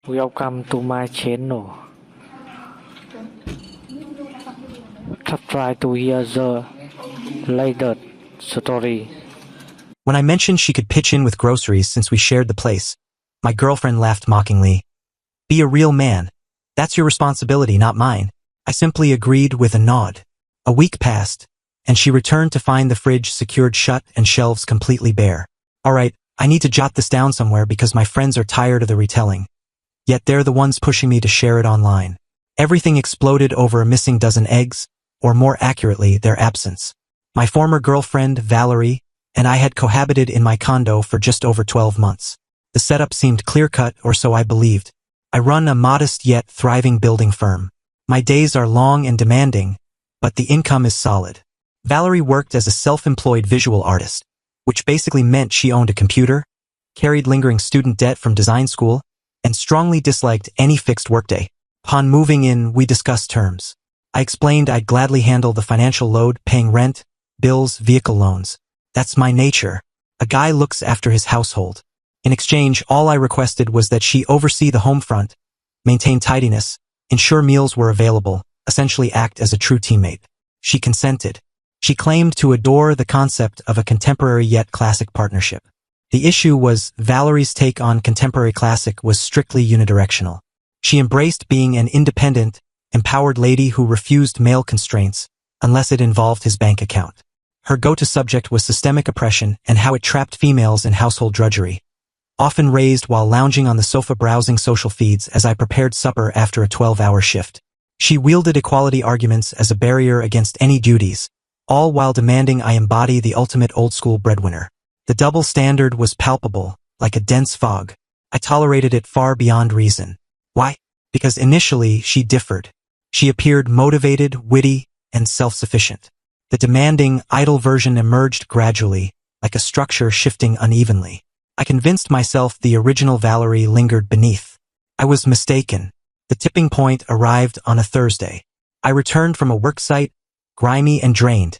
Welcome to my channel. Try to hear the latest story. When I mentioned she could pitch in with groceries since we shared the place, my girlfriend laughed mockingly. Be a real man. That's your responsibility, not mine. I simply agreed with a nod. A week passed, and she returned to find the fridge secured shut and shelves completely bare. Alright, I need to jot this down somewhere because my friends are tired of the retelling. Yet they're the ones pushing me to share it online. Everything exploded over a missing dozen eggs, or more accurately, their absence. My former girlfriend, Valerie, and I had cohabited in my condo for just over 12 months. The setup seemed clear-cut, or so I believed. I run a modest yet thriving building firm. My days are long and demanding, but the income is solid. Valerie worked as a self-employed visual artist, which basically meant she owned a computer, carried lingering student debt from design school, and strongly disliked any fixed workday. Upon moving in, we discussed terms. I explained I'd gladly handle the financial load, paying rent, bills, vehicle loans. That's my nature. A guy looks after his household. In exchange, all I requested was that she oversee the home front, maintain tidiness, ensure meals were available, essentially act as a true teammate. She consented. She claimed to adore the concept of a contemporary yet classic partnership. The issue was Valerie's take on contemporary classic was strictly unidirectional. She embraced being an independent, empowered lady who refused male constraints unless it involved his bank account. Her go-to subject was systemic oppression and how it trapped females in household drudgery, often raised while lounging on the sofa browsing social feeds as I prepared supper after a 12-hour shift. She wielded equality arguments as a barrier against any duties, all while demanding I embody the ultimate old-school breadwinner. The double standard was palpable, like a dense fog. I tolerated it far beyond reason. Why? Because initially she differed. She appeared motivated, witty, and self-sufficient. The demanding, idle version emerged gradually, like a structure shifting unevenly. I convinced myself the original Valerie lingered beneath. I was mistaken. The tipping point arrived on a Thursday. I returned from a worksite, grimy and drained,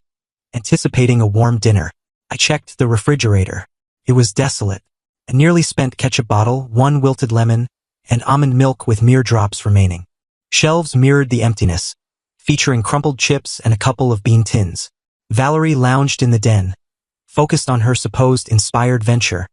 anticipating a warm dinner. I checked the refrigerator. It was desolate. A nearly spent ketchup bottle, one wilted lemon, and almond milk with mere drops remaining. Shelves mirrored the emptiness, featuring crumpled chips and a couple of bean tins. Valerie lounged in the den, focused on her supposed inspired venture,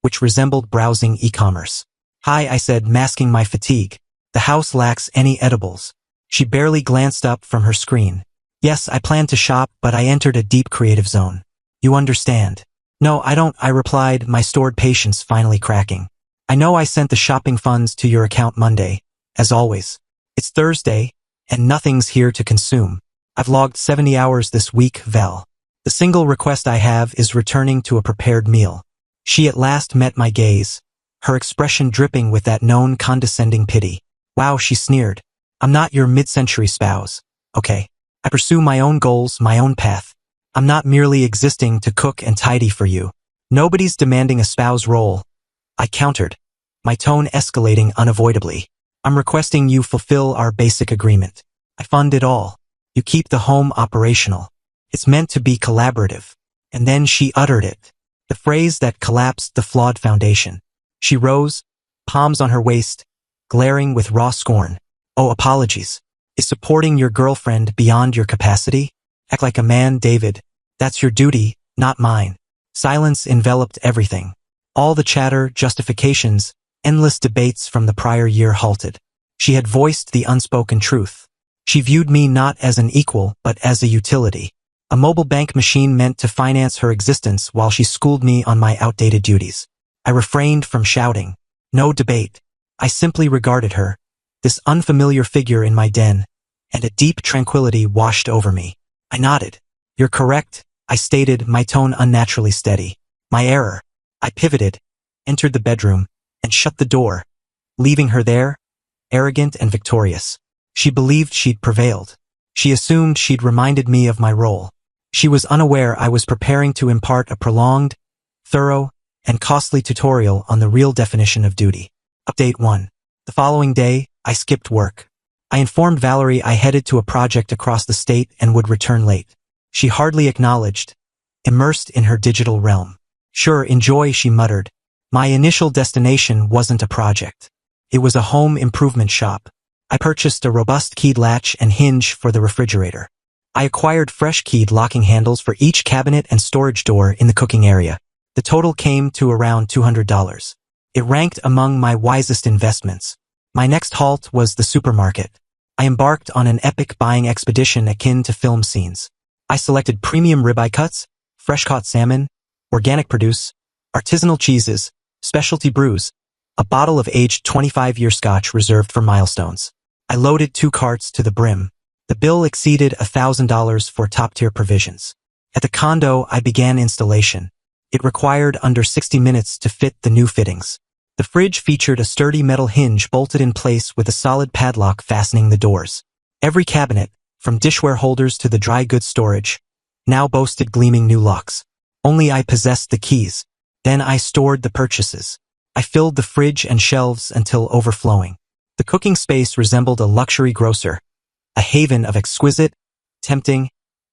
which resembled browsing e-commerce. Hi, I said, masking my fatigue. The house lacks any edibles. She barely glanced up from her screen. Yes, I planned to shop, but I entered a deep creative zone. You understand? No, I don't, I replied, my stored patience finally cracking. I know I sent the shopping funds to your account Monday, as always. It's Thursday, and nothing's here to consume. I've logged 70 hours this week, Val. The single request I have is returning to a prepared meal. She at last met my gaze, her expression dripping with that known condescending pity. Wow, she sneered. I'm not your mid-century spouse. Okay. I pursue my own goals, my own path. I'm not merely existing to cook and tidy for you. Nobody's demanding a spouse role. I countered, my tone escalating unavoidably. I'm requesting you fulfill our basic agreement. I fund it all. You keep the home operational. It's meant to be collaborative. And then she uttered it. The phrase that collapsed the flawed foundation. She rose, palms on her waist, glaring with raw scorn. Oh, apologies. Is supporting your girlfriend beyond your capacity? Act like a man, David. That's your duty, not mine. Silence enveloped everything. All the chatter, justifications, endless debates from the prior year halted. She had voiced the unspoken truth. She viewed me not as an equal, but as a utility. A mobile bank machine meant to finance her existence while she schooled me on my outdated duties. I refrained from shouting. No debate. I simply regarded her, this unfamiliar figure in my den, and a deep tranquility washed over me. I nodded. You're correct, I stated, my tone unnaturally steady. My error. I pivoted, entered the bedroom, and shut the door, leaving her there, arrogant and victorious. She believed she'd prevailed. She assumed she'd reminded me of my role. She was unaware I was preparing to impart a prolonged, thorough, and costly tutorial on the real definition of duty. Update 1. The following day, I skipped work. I informed Valerie I headed to a project across the state and would return late. She hardly acknowledged, immersed in her digital realm. Sure, enjoy, she muttered. My initial destination wasn't a project. It was a home improvement shop. I purchased a robust keyed latch and hinge for the refrigerator. I acquired fresh keyed locking handles for each cabinet and storage door in the cooking area. The total came to around $200. It ranked among my wisest investments. My next halt was the supermarket. I embarked on an epic buying expedition akin to film scenes. I selected premium ribeye cuts, fresh-caught salmon, organic produce, artisanal cheeses, specialty brews, a bottle of aged 25-year scotch reserved for milestones. I loaded 2 carts to the brim. The bill exceeded $1,000 for top-tier provisions. At the condo, I began installation. It required under 60 minutes to fit the new fittings. The fridge featured a sturdy metal hinge bolted in place with a solid padlock fastening the doors. Every cabinet, from dishware holders to the dry goods storage, now boasted gleaming new locks. Only I possessed the keys. Then I stored the purchases. I filled the fridge and shelves until overflowing. The cooking space resembled a luxury grocer, a haven of exquisite, tempting,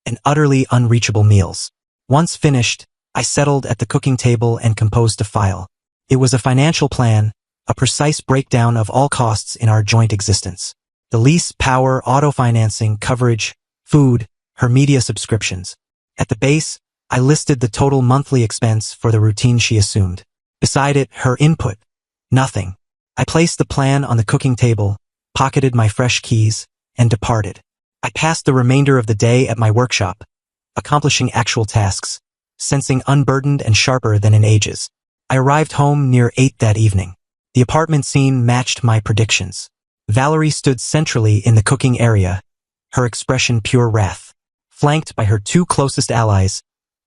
and utterly unreachable meals. Once finished, I settled at the cooking table and composed a file. It was a financial plan, a precise breakdown of all costs in our joint existence. The lease, power, auto financing, coverage, food, her media subscriptions. At the base, I listed the total monthly expense for the routine she assumed. Beside it, her input. Nothing. I placed the plan on the cooking table, pocketed my fresh keys, and departed. I passed the remainder of the day at my workshop, accomplishing actual tasks, sensing unburdened and sharper than in ages. I arrived home near 8 that evening. The apartment scene matched my predictions. Valerie stood centrally in the cooking area, her expression pure wrath, flanked by her 2 closest allies,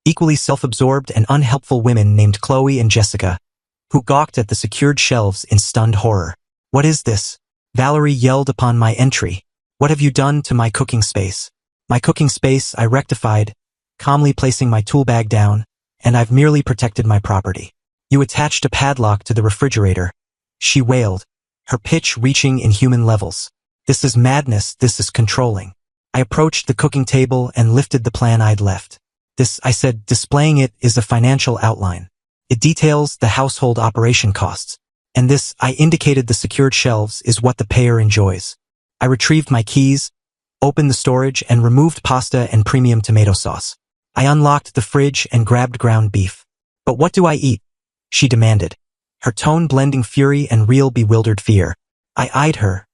equally self-absorbed and unhelpful women named Qley and Jessica, who gawked at the secured shelves in stunned horror. "What is this?" Valerie yelled upon my entry. "What have you done to my cooking space?" "My cooking space," I rectified, calmly placing my tool bag down, "and I've merely protected my property." "You attached a padlock to the refrigerator," she wailed, her pitch reaching inhuman levels. "This is madness, this is controlling." I approached the cooking table and lifted the plan I'd left. "This," I said, displaying it, "is a financial outline. It details the household operation costs. And this," I indicated the secured shelves, "is what the payer enjoys." I retrieved my keys, opened the storage, and removed pasta and premium tomato sauce. I unlocked the fridge and grabbed ground beef. "But what do I eat?" she demanded, her tone blending fury and real bewildered fear. I eyed her,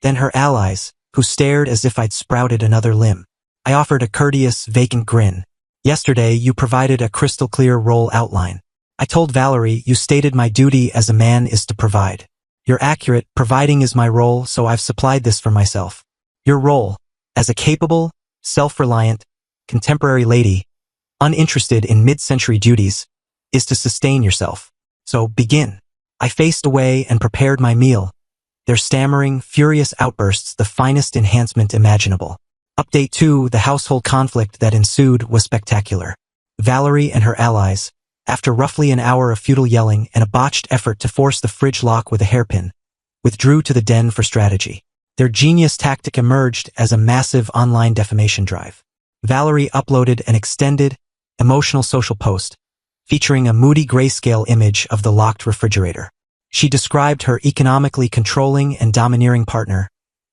then her allies, who stared as if I'd sprouted another limb. I offered a courteous, vacant grin. "Yesterday, you provided a crystal-clear role outline. I told Valerie, you stated my duty as a man is to provide. You're accurate, providing is my role, so I've supplied this for myself. Your role, as a capable, self-reliant, contemporary lady, uninterested in mid-century duties, is to sustain yourself. So begin." I faced away and prepared my meal, their stammering, furious outbursts the finest enhancement imaginable. Update 2, the household conflict that ensued was spectacular. Valerie and her allies, after roughly an hour of futile yelling and a botched effort to force the fridge lock with a hairpin, withdrew to the den for strategy. Their genius tactic emerged as a massive online defamation drive. Valerie uploaded an extended, emotional social post, featuring a moody grayscale image of the locked refrigerator. She described her economically controlling and domineering partner,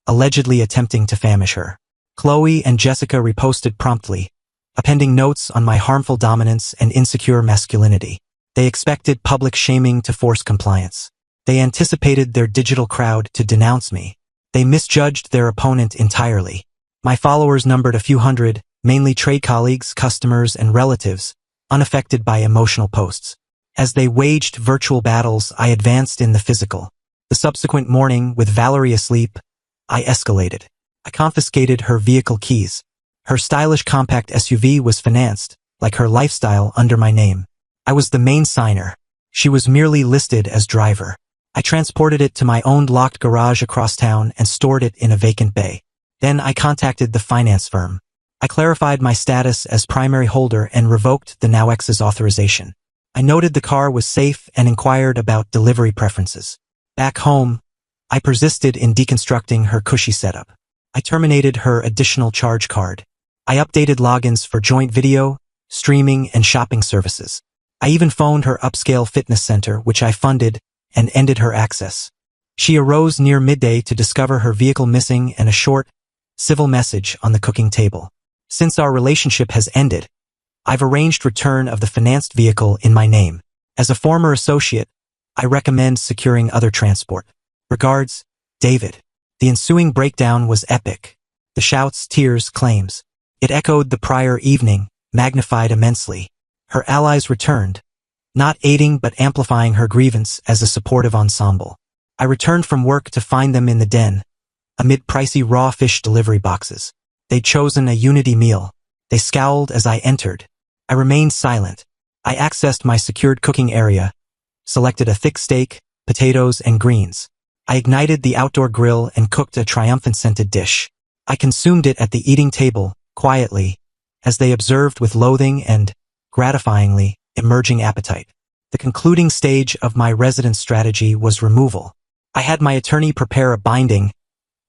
allegedly attempting to famish her. Qley and Jessica reposted promptly, appending notes on my harmful dominance and insecure masculinity. They expected public shaming to force compliance. They anticipated their digital crowd to denounce me. They misjudged their opponent entirely. My followers numbered a few hundred, mainly trade colleagues, customers, and relatives, unaffected by emotional posts. As they waged virtual battles, I advanced in the physical. The subsequent morning, with Valerie asleep, I escalated. I confiscated her vehicle keys. Her stylish compact SUV was financed, like her lifestyle, under my name. I was the main signer. She was merely listed as driver. I transported it to my own locked garage across town and stored it in a vacant bay. Then I contacted the finance firm. I clarified my status as primary holder and revoked the now ex's authorization. I noted the car was safe and inquired about delivery preferences. Back home, I persisted in deconstructing her cushy setup. I terminated her additional charge card. I updated logins for joint video, streaming, and shopping services. I even phoned her upscale fitness center, which I funded, and ended her access. She arose near midday to discover her vehicle missing and a short, civil message on the cooking table. Since our relationship has ended, I've arranged return of the financed vehicle in my name. As a former associate, I recommend securing other transport. Regards, David. The ensuing breakdown was epic. The shouts, tears, claims. It echoed the prior evening, magnified immensely. Her allies returned, not aiding but amplifying her grievance as a supportive ensemble. I returned from work to find them in the den, amid pricey raw fish delivery boxes. They'd chosen a unity meal. They scowled as I entered. I remained silent. I accessed my secured cooking area, selected a thick steak, potatoes, and greens. I ignited the outdoor grill and cooked a triumphant scented dish. I consumed it at the eating table, quietly, as they observed with loathing and, gratifyingly, emerging appetite. The concluding stage of my residence strategy was removal. I had my attorney prepare a binding,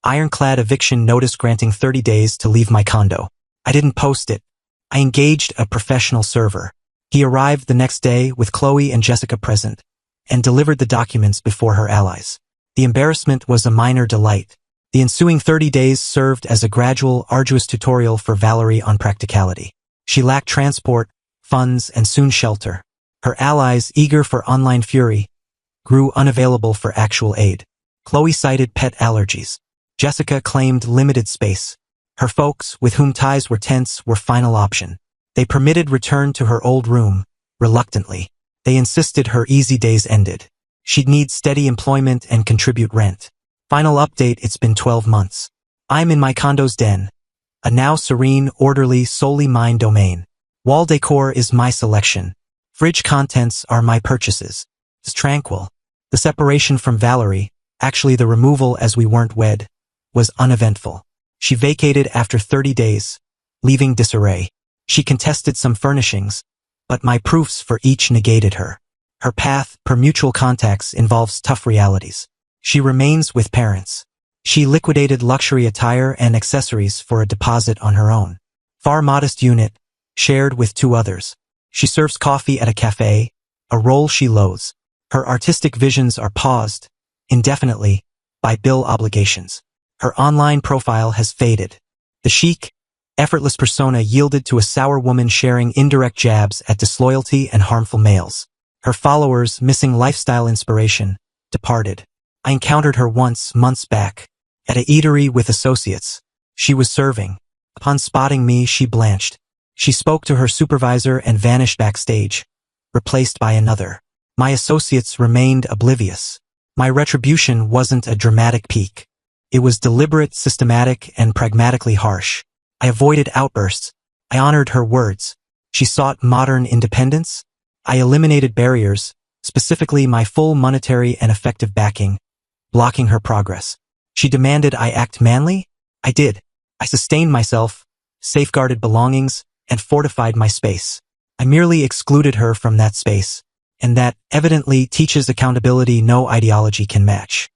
ironclad eviction notice granting 30 days to leave my condo. I didn't post it. I engaged a professional server. He arrived the next day with Qley and Jessica present, and delivered the documents before her allies. The embarrassment was a minor delight. The ensuing 30 days served as a gradual, arduous tutorial for Valerie on practicality. She lacked transport, funds, and soon shelter. Her allies, eager for online fury, grew unavailable for actual aid. Qley cited pet allergies. Jessica claimed limited space. Her folks, with whom ties were tense, were final option. They permitted return to her old room, reluctantly. They insisted her easy days ended. She'd need steady employment and contribute rent. Final update, it's been 12 months. I'm in my condo's den. A now serene, orderly, solely mine domain. Wall decor is my selection. Fridge contents are my purchases. It's tranquil. The separation from Valerie, actually the removal as we weren't wed, was uneventful. She vacated after 30 days, leaving disarray. She contested some furnishings, but my proofs for each negated her. Her path, per mutual contacts, involves tough realities. She remains with parents. She liquidated luxury attire and accessories for a deposit on her own. Far modest unit, shared with 2 others. She serves coffee at a cafe, a role she loathes. Her artistic visions are paused, indefinitely, by bill obligations. Her online profile has faded. The chic, effortless persona yielded to a sour woman sharing indirect jabs at disloyalty and harmful males. Her followers, missing lifestyle inspiration, departed. I encountered her once, months back, at a eatery with associates. She was serving. Upon spotting me, she blanched. She spoke to her supervisor and vanished backstage, replaced by another. My associates remained oblivious. My retribution wasn't a dramatic peak. It was deliberate, systematic, and pragmatically harsh. I avoided outbursts. I honored her words. She sought modern independence. I eliminated barriers, specifically my full monetary and effective backing, blocking her progress. She demanded I act manly? I did. I sustained myself, safeguarded belongings, and fortified my space. I merely excluded her from that space, and that evidently teaches accountability no ideology can match.